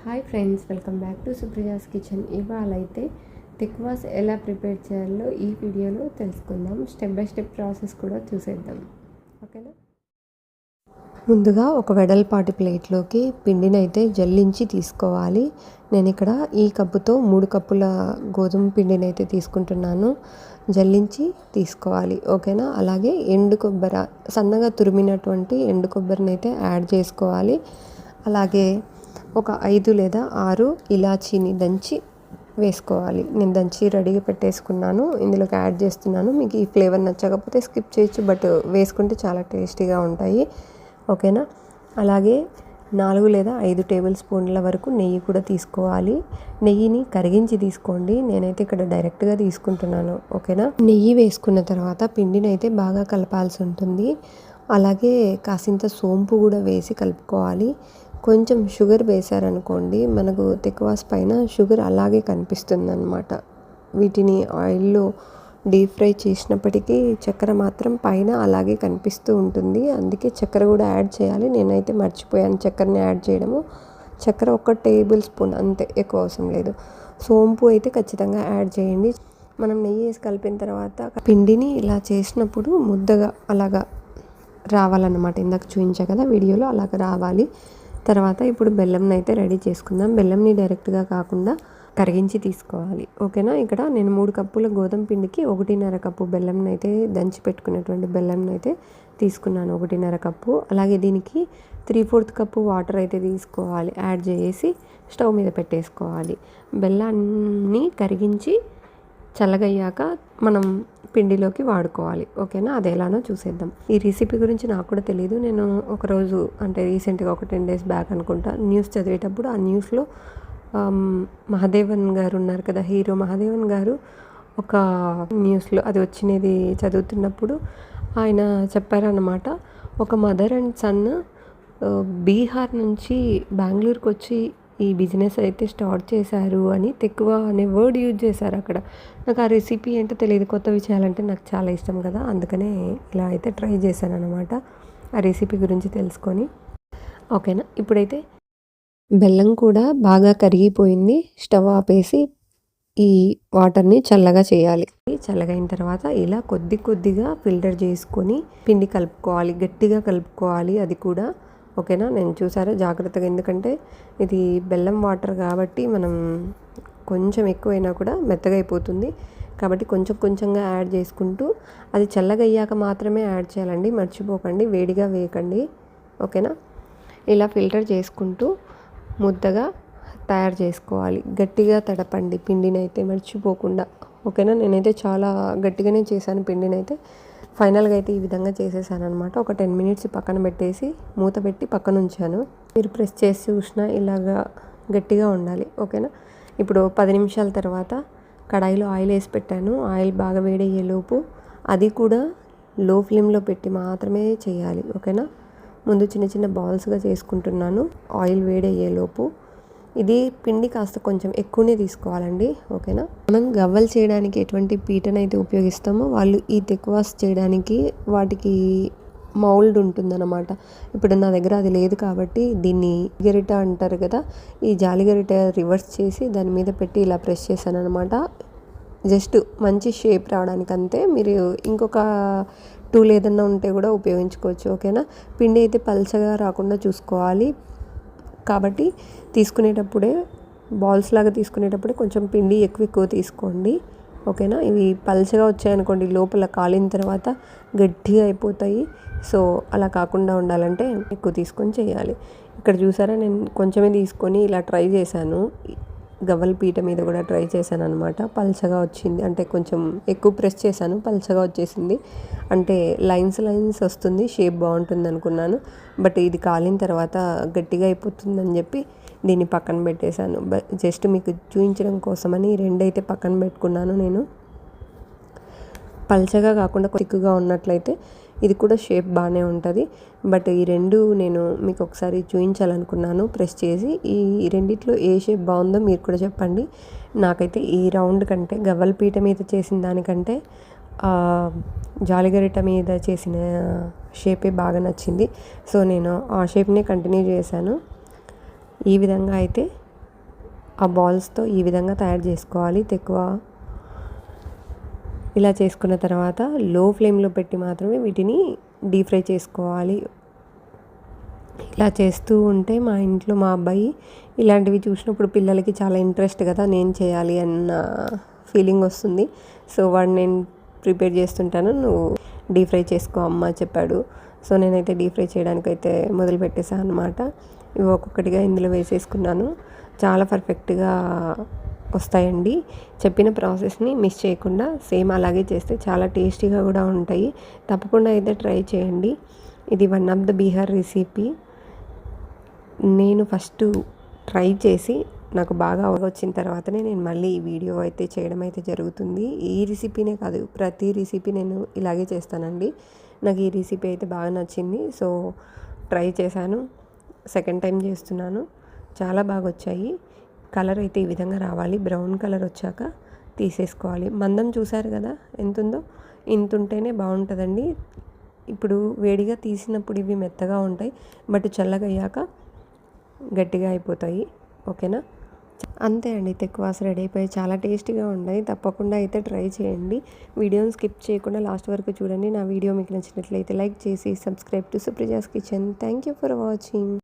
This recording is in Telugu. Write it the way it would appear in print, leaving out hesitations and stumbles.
Hi friends, welcome back to Supriya's kitchen. ఇవాళ అయితే తిక్వాస్ ఎలా ప్రిపేర్ చేయాలో ఈ వీడియోలో తెలుసుకుందాం. స్టెప్ బై స్టెప్ ప్రాసెస్ కూడా చూసేద్దాం. ఓకేనా? ముందుగా ఒక వెడల్పాటి ప్లేట్లోకి పిండిని అయితే జల్లించి తీసుకోవాలి. నేను ఇక్కడ ఈ కప్పుతో 3 కప్పుల గోధుమ పిండిని అయితే తీసుకుంటున్నాను. జల్లించి తీసుకోవాలి. ఓకేనా? అలాగే ఎండు కొబ్బరి, సన్నగా తురిమినటువంటి ఎండు కొబ్బరిని అయితే యాడ్ చేసుకోవాలి. అలాగే ఒక 5 లేదా 6 ఇలాచీని దంచి వేసుకోవాలి. నేను దంచి రెడీగా పెట్టేసుకున్నాను, ఇందులోకి యాడ్ చేస్తున్నాను. మీకు ఈ ఫ్లేవర్ నచ్చకపోతే స్కిప్ చేయొచ్చు, బట్ వేసుకుంటే చాలా టేస్టీగా ఉంటాయి. ఓకేనా? అలాగే 4 లేదా 5 టేబుల్ స్పూన్ల వరకు నెయ్యి కూడా తీసుకోవాలి. నెయ్యిని కరిగించి తీసుకోండి, నేనైతే ఇక్కడ డైరెక్ట్గా తీసుకుంటున్నాను. ఓకేనా? నెయ్యి వేసుకున్న తర్వాత పిండిని అయితే బాగా కలపాల్సి ఉంటుంది. అలాగే కాసింత సోంపు కూడా వేసి కలుపుకోవాలి. కొంచెం షుగర్ వేశారనుకోండి, మనకు తిక్వాస్ పైన షుగర్ అలాగే కనిపిస్తుంది అన్నమాట. వీటిని ఆయిల్లో డీప్ ఫ్రై చేసినప్పటికీ చక్కెర మాత్రం పైన అలాగే కనిపిస్తూ ఉంటుంది. అందుకే చక్కెర కూడా యాడ్ చేయాలి. నేనైతే మర్చిపోయాను చక్కెరని యాడ్ చేయడము. చక్కెర 1 టేబుల్ స్పూన్ అంతే, ఎక్కువ అవసరం లేదు. సోంపు అయితే ఖచ్చితంగా యాడ్ చేయండి. మనం నెయ్యి వేసి కలిపిన తర్వాత పిండిని ఇలా చేసినప్పుడు ముద్దగా అలాగా రావాలన్నమాట. ఇందాక చూపించా కదా వీడియోలో, అలాగ రావాలి. తర్వాత ఇప్పుడు బెల్లంని అయితే రెడీ చేసుకుందాం. బెల్లంని డైరెక్ట్గా కాకుండా కరిగించి తీసుకోవాలి. ఓకేనా? ఇక్కడ నేను 3 కప్పుల గోధుమ పిండికి 1.5 కప్పు బెల్లంని అయితే దంచి పెట్టుకున్నటువంటి బెల్లంని అయితే తీసుకున్నాను, 1.5 కప్పు. అలాగే దీనికి 3/4 కప్పు వాటర్ అయితే తీసుకోవాలి. యాడ్ చేసి స్టవ్ మీద పెట్టేసుకోవాలి. బెల్లాన్ని కరిగించి చల్లగయ్యాక మనం పిండిలోకి వాడుకోవాలి. ఓకేనా? అది ఎలానో చూసేద్దాం. ఈ రెసిపీ గురించి నాకు కూడా తెలియదు. నేను ఒకరోజు, అంటే రీసెంట్గా ఒక 10 days బ్యాక్ అనుకుంటా, న్యూస్ చదివేటప్పుడు ఆ న్యూస్లో మహాదేవన్ గారు ఉన్నారు కదా, హీరో మహాదేవన్ గారు, ఒక న్యూస్లో అది వచ్చినది చదువుతున్నప్పుడు ఆయన చెప్పారన్నమాట. ఒక మదర్ అండ్ సన్ బీహార్ నుంచి బెంగళూరుకి వచ్చి ఈ బిజినెస్ అయితే స్టార్ట్ చేశారు అని తిక్వా అనే వర్డ్ యూజ్ చేశారు అక్కడ. నాకు ఆ రెసిపీ ఏంటో తెలియదు. కొత్తవి చేయాలంటే నాకు చాలా ఇష్టం కదా, అందుకనే ఇలా అయితే ట్రై చేశాను అనమాట, ఆ రెసిపీ గురించి తెలుసుకొని. ఓకేనా? ఇప్పుడైతే బెల్లం కూడా బాగా కరిగిపోయింది. స్టవ్ ఆపేసి ఈ వాటర్ని చల్లగా చేయాలి. చల్లగైన తర్వాత ఇలా కొద్దిగా ఫిల్టర్ చేసుకొని పిండి కలుపుకోవాలి. గట్టిగా కలుపుకోవాలి అది కూడా. ఓకేనా? నేను చూసారా జాగ్రత్తగా, ఎందుకంటే ఇది బెల్లం వాటర్ కాబట్టి మనం కొంచెం ఎక్కువైనా కూడా మెత్తగా అయిపోతుంది. కాబట్టి కొంచెంగా యాడ్ చేసుకుంటూ, అది చల్లగా అయ్యాక మాత్రమే యాడ్ చేయాలండి, మర్చిపోకండి, వేడిగా వేయకండి. ఓకేనా? ఇలా ఫిల్టర్ చేసుకుంటూ ముద్దగా తయారు చేసుకోవాలి. గట్టిగా తడపండి పిండిని అయితే, మర్చిపోకుండా. ఓకేనా? నేనైతే చాలా గట్టిగానే చేశాను పిండిని అయితే. ఫైనల్గా అయితే ఈ విధంగా చేసేసాను అనమాట. ఒక 10 minutes పక్కన పెట్టేసి మూత పెట్టి పక్కన ఉంచాను. మీరు ప్రెస్ చేసి చూసినా ఇలాగా గట్టిగా ఉండాలి. ఓకేనా? ఇప్పుడు 10 నిమిషాల తర్వాత కడాయిలో ఆయిల్ వేసి పెట్టాను. ఆయిల్ బాగా వేడయ్యేలోపు అది కూడా లో ఫ్లేమ్లో పెట్టి మాత్రమే చేయాలి. ఓకేనా? ముందు చిన్న బాల్స్గా చేసుకుంటున్నాను ఆయిల్ వేడయ్యేలోపు. ఇది పిండి కాస్త కొంచెం ఎక్కువనే తీసుకోవాలండి. ఓకేనా? మనం గవ్వలు చేయడానికి ఎటువంటి పీటనైతే ఉపయోగిస్తామో, వాళ్ళు ఈ తిక్వాస్ చేయడానికి వాటికి మౌల్డ్ ఉంటుందన్నమాట. ఇప్పుడు నా దగ్గర అది లేదు కాబట్టి దీన్ని గరిట అంటారు కదా, ఈ జాలి గరిట రివర్స్ చేసి దాని మీద పెట్టి ఇలా ప్రెస్ చేశాను అనమాట. జస్ట్ మంచి షేప్ రావడానికి అంతే. మీరు ఇంకొక టూల్ ఏదన్నా ఉంటే కూడా ఉపయోగించుకోవచ్చు. ఓకేనా? పిండి అయితే పల్చగా రాకుండా చూసుకోవాలి. కాబట్టి తీసుకునేటప్పుడే, బాల్స్ లాగా తీసుకునేటప్పుడే కొంచెం పిండి ఎక్కువ తీసుకోండి. ఓకేనా? ఇవి పల్చగా వచ్చాయనుకోండి, లోపల కాలిన తర్వాత గట్టిగా అయిపోతాయి. సో అలా కాకుండా ఉండాలంటే ఎక్కువ తీసుకొని చేయాలి. ఇక్కడ చూసారా, నేను కొంచెమే తీసుకొని ఇలా ట్రై చేశాను. గవ్వల పీట మీద కూడా ట్రై చేశాను అనమాట. పల్చగా వచ్చింది, అంటే కొంచెం ఎక్కువ ప్రెస్ చేశాను, పల్చగా వచ్చేసింది. అంటే లైన్స్ వస్తుంది, షేప్ బాగుంటుంది అనుకున్నాను. బట్ ఇది కాలిన తర్వాత గట్టిగా అయిపోతుందని చెప్పి దీన్ని పక్కన పెట్టేశాను. జస్ట్ మీకు చూపించడం కోసమని 2 అయితే పక్కన పెట్టుకున్నాను నేను. పల్చగా కాకుండా తిక్కుగా ఉన్నట్లయితే ఇది కూడా షేప్ బాగానే ఉంటుంది. బట్ ఈ 2 నేను మీకు ఒకసారి చూపించాలనుకున్నాను ప్రెస్ చేసి. ఈ రెండిట్లో ఏ షేప్ బాగుందో మీరు కూడా చెప్పండి. నాకైతే ఈ రౌండ్ కంటే, గవ్వల పీట మీద చేసిన దానికంటే జాలిగరిట మీద చేసిన షేపే బాగా నచ్చింది. సో నేను ఆ షేప్నే కంటిన్యూ చేశాను. ఈ విధంగా అయితే ఆ బాల్స్తో ఈ విధంగా తయారు చేసుకోవాలి తెక్కువ. ఇలా చేసుకున్న తర్వాత లో ఫ్లేమ్లో పెట్టి మాత్రమే వీటిని డీప్ ఫ్రై చేసుకోవాలి. ఇలా చేస్తూ ఉంటే మా ఇంట్లో మా అబ్బాయి ఇలాంటివి చూసినప్పుడు పిల్లలకి చాలా ఇంట్రెస్ట్ కదా, నేను చేయాలి అన్న ఫీలింగ్ వస్తుంది. సో వాడు నేను ప్రిపేర్ చేస్తుంటాను, నువ్వు డీప్ ఫ్రై చేసుకో అమ్మ చెప్పాడు. సో నేనైతే డీప్ ఫ్రై చేయడానికైతే మొదలు పెట్టేశాను అనమాట. ఇవి ఒక్కొక్కటిగా ఇందులో వేసేసుకున్నాను. చాలా పర్ఫెక్ట్గా వస్తాయండి. చెప్పిన ప్రాసెస్ని మిస్ చేయకుండా సేమ్ అలాగే చేస్తే చాలా టేస్టీగా కూడా ఉంటాయి. తప్పకుండా అయితే ట్రై చేయండి. ఇది one of the Bihar recipe. నేను ఫస్ట్ ట్రై చేసి నాకు బాగా వచ్చిన తర్వాతనే నేను మళ్ళీ ఈ వీడియో అయితే చేయడం అయితే జరుగుతుంది. ఈ రెసిపీనే కాదు, ప్రతి రెసిపీ నేను ఇలాగే చేస్తానండి. నాకు ఈ రెసిపీ అయితే బాగా నచ్చింది. సో ట్రై చేశాను, సెకండ్ టైం చేస్తున్నాను. చాలా బాగా వచ్చాయి. కలర్ అయితే ఈ విధంగా రావాలి. బ్రౌన్ కలర్ వచ్చాక తీసేసుకోవాలి. మందం చూసారు కదా ఎంత ఉందో, ఇంత ఉంటేనే బాగుంటుందండి. ఇప్పుడు వేడిగా తీసినప్పుడు ఇవి మెత్తగా ఉంటాయి, బట్ చల్లగా అయ్యాక గట్టిగా అయిపోతాయి. ఓకేనా, అంతే అండి. తెక్కువాస్ రెడీ అయిపోయి చాలా టేస్టీగా ఉన్నాయి. తప్పకుండా అయితే ట్రై చేయండి. వీడియోని స్కిప్ చేయకుండా లాస్ట్ వరకు చూడండి. నా వీడియో మీకు నచ్చినట్లయితే లైక్ చేసి subscribe to Supraja's kitchen. Thank you for watching.